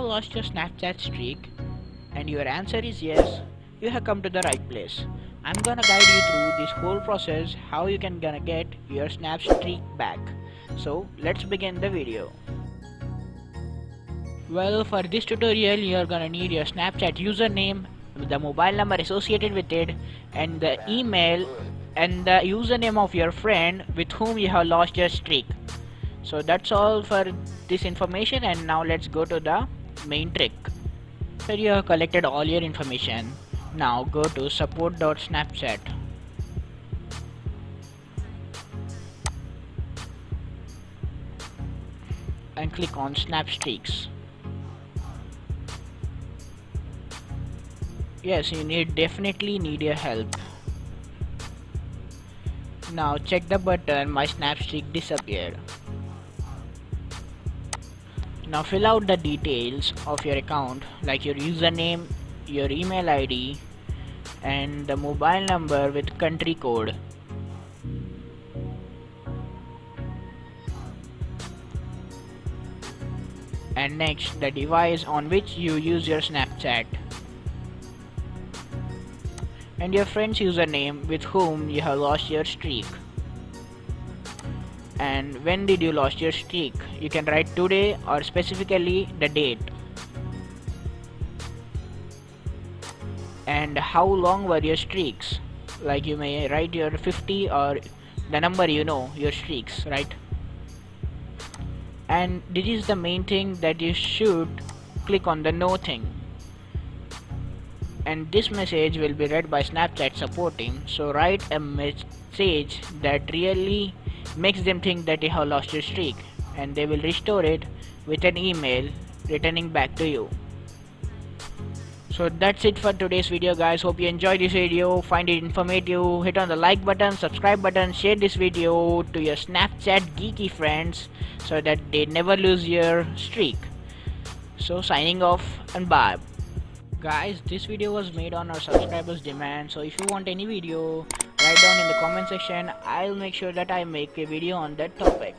lost your Snapchat streak? And your answer is yes, you have come to the right place. I'm gonna guide you through this whole process how you can gonna get your Snap streak back. So let's begin the video. Well, for this tutorial you're gonna need your Snapchat username, the mobile number associated with it, and the email and the username of your friend with whom you have lost your streak. So that's all for this information, and now let's go to the main trick. So you have collected all your information. Now go to support.snapchat and click on Snap Streaks. Yes, you definitely need your help. Now check the button My Snap Streak disappeared. Now fill out the details of your account like your username, your email ID and the mobile number with country code. And next, the device on which you use your Snapchat and your friend's username with whom you have lost your streak. And when did you lost your streak? You can write today or specifically the date. And how long were your streaks? Like you may write your 50 or the number your streaks, right? And this is the main thing that you should click on the no thing. And this message will be read by Snapchat support team. So write a message that really makes them think that you have lost your streak, and they will restore it with an email returning back to you. So that's it for today's video, guys. Hope you enjoyed this video, find it informative. Hit on the like button, subscribe button, share this video to your Snapchat geeky friends so that they never lose your streak. So signing off and bye. Guys, this video was made on our subscribers demand, so if you want any video, write down in the comment section. I'll make sure that I make a video on that topic.